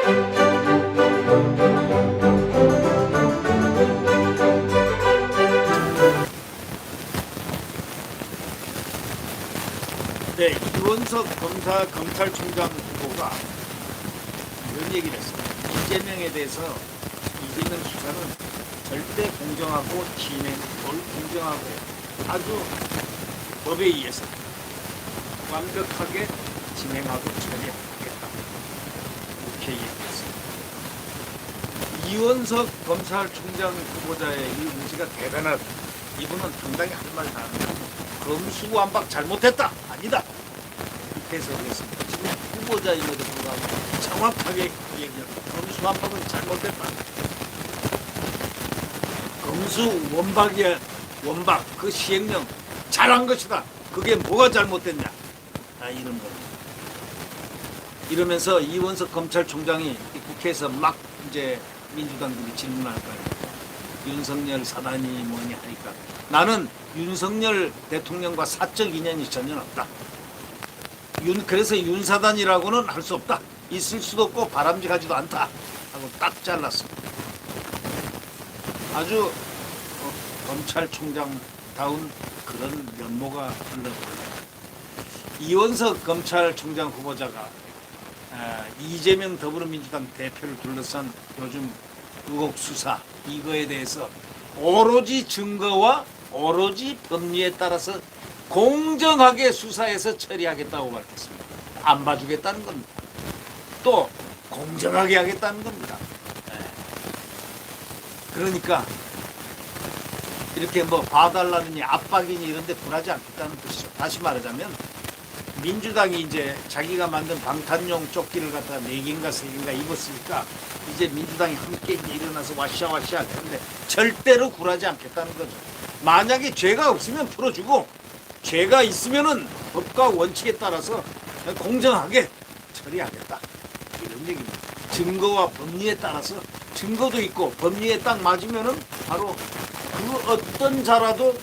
네, 이원석 검찰총장 후보가 이런 얘기를 했습니다. 이재명에 대해서 이재명 수사는 절대 공정하고 공정하고 아주 법에 의해서 완벽하게 진행하고 처리하겠다. 이렇게 얘기했습니다. 이원석 검찰총장 후보자의 이 의지가 대단하다. 이분은 상당히 할 말 다 합니다. 검수완박 잘못했다. 아니다. 이렇게 해서 그랬습니다. 지금 후보자임에도 불구하고 정확하게 얘기합니다. 검수완박은 잘못됐다. 검수원박이야. 원박 그 시행령 잘한 것이다. 그게 뭐가 잘못됐냐. 이런 거. 이러면서 이원석 검찰총장이 국회에서 막 이제 민주당들이 질문할 거예요. 윤석열 사단이 뭐냐 하니까 나는 윤석열 대통령과 사적 인연이 전혀 없다. 그래서 윤사단이라고는 할 수 없다. 있을 수도 없고 바람직하지도 않다. 하고 딱 잘랐습니다. 아주 검찰총장다운 그런 면모가 흘러버려요. 이원석 검찰총장 후보자가 이재명 더불어민주당 대표를 둘러싼 요즘 의혹 수사 이거에 대해서 오로지 증거와 오로지 법리에 따라서 공정하게 수사해서 처리하겠다고 밝혔습니다. 안 봐주겠다는 겁니다. 또 공정하게 하겠다는 겁니다. 그러니까 이렇게 뭐 봐달라느니 압박이니 이런 데 굴하지 않겠다는 뜻이죠. 다시 말하자면 민주당이 이제 자기가 만든 방탄용 조끼를 갖다가 4개인가 3개인가 입었으니까 이제 민주당이 함께 일어나서 와샤와샤 하는데 절대로 굴하지 않겠다는 거죠. 만약에 죄가 없으면 풀어주고 죄가 있으면은 법과 원칙에 따라서 공정하게 처리하겠다. 이런 얘기입니다. 증거와 법리에 따라서 증거도 있고 법리에 딱 맞으면은 바로 그 어떤 자라도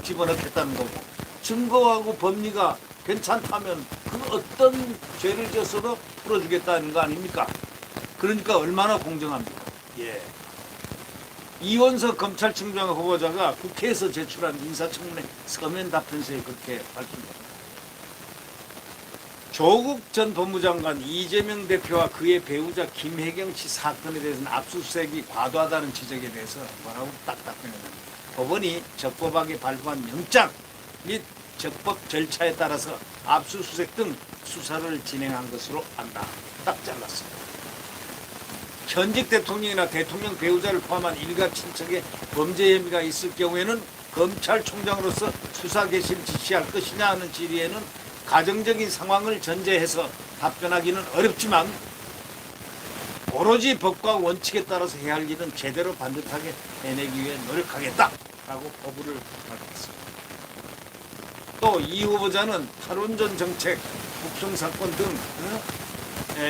집어넣겠다는 거고 증거하고 법리가 괜찮다면 그 어떤 죄를 지었어도 풀어주겠다는 거 아닙니까? 그러니까 얼마나 공정합니까? 예. 이원석 검찰총장 후보자가 국회에서 제출한 인사청문회 서면 답변서에 그렇게 밝힙니다. 조국 전 법무장관 이재명 대표와 그의 배우자 김혜경 씨 사건에 대해서는 압수수색이 과도하다는 지적에 대해서 뭐라고 딱 답변했는데 법원이 적법하게 발부한 영장 및 적법 절차에 따라서 압수수색 등 수사를 진행한 것으로 안다. 딱 잘랐습니다. 현직 대통령이나 대통령 배우자를 포함한 일가 친척에 범죄 혐의가 있을 경우에는 검찰총장으로서 수사 개시를 지시할 것이냐 하는 질의에는 가정적인 상황을 전제해서 답변하기는 어렵지만 오로지 법과 원칙에 따라서 해야 할 일은 제대로 반듯하게 해내기 위해 노력하겠다라고 포부를 밝혔습니다. 또 이 후보자는 탈원전 정책, 국정사건 등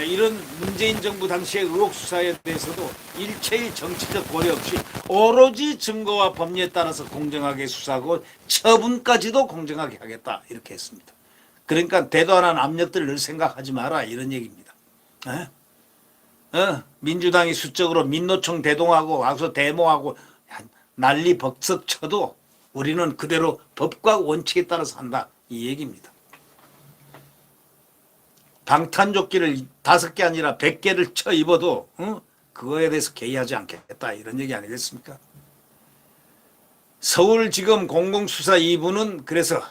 이런 문재인 정부 당시의 의혹 수사에 대해서도 일체의 정치적 고려 없이 오로지 증거와 법리에 따라서 공정하게 수사하고 처분까지도 공정하게 하겠다 이렇게 했습니다. 그러니까 대단한 압력들을 늘 생각하지 마라 이런 얘기입니다. 민주당이 수적으로 민노총 대동하고 와서 데모하고 난리 벅석 쳐도 우리는 그대로 법과 원칙에 따라서 한다 이 얘기입니다. 방탄조끼를 5개 아니라 100개를 쳐 입어도 그거에 대해서 개의하지 않겠다 이런 얘기 아니겠습니까? 서울지검 공공수사 2부는 그래서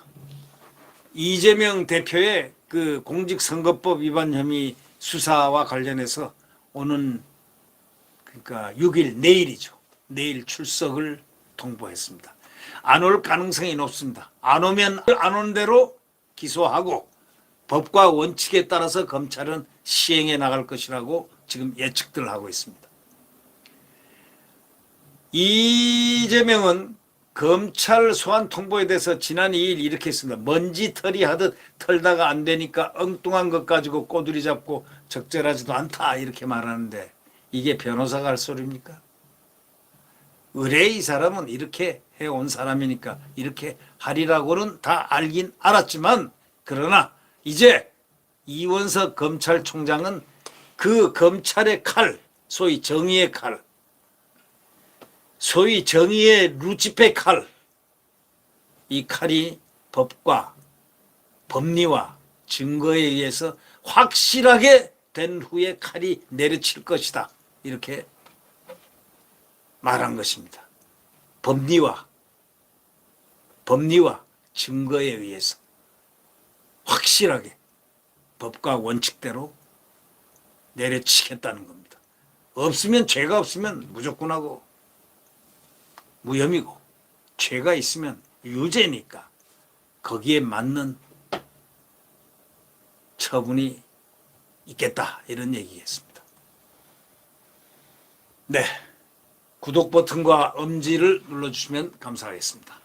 이재명 대표의 그 공직선거법 위반 혐의 수사와 관련해서 오는 그러니까 6일 내일이죠. 내일 출석을 통보했습니다. 안 올 가능성이 높습니다. 안 오면 안 온 대로 기소하고 법과 원칙에 따라서 검찰은 시행해 나갈 것이라고 지금 예측들 하고 있습니다. 이재명은 검찰 소환 통보에 대해서 지난 2일 이렇게 했습니다. 먼지털이 하듯 털다가 안 되니까 엉뚱한 것 가지고 꼬투리 잡고 적절하지도 않다 이렇게 말하는데 이게 변호사가 할 소리입니까? 의뢰 이 사람은 이렇게 해온 사람이니까 이렇게 하리라고는 다 알긴 알았지만 그러나 이제 이원석 검찰총장은 그 검찰의 칼, 소위 정의의 칼, 소위 정의의 루치페 칼, 이 칼이 법과 법리와 증거에 의해서 확실하게 된 후에 칼이 내려칠 것이다. 이렇게 말한 것입니다. 법리와 증거에 의해서 확실하게 법과 원칙대로 내려치겠다는 겁니다. 없으면, 죄가 없으면 무조건하고 무혐의고, 죄가 있으면 유죄니까 거기에 맞는 처분이 있겠다, 이런 얘기겠습니다. 네, 구독 버튼과 엄지를 눌러주시면 감사하겠습니다.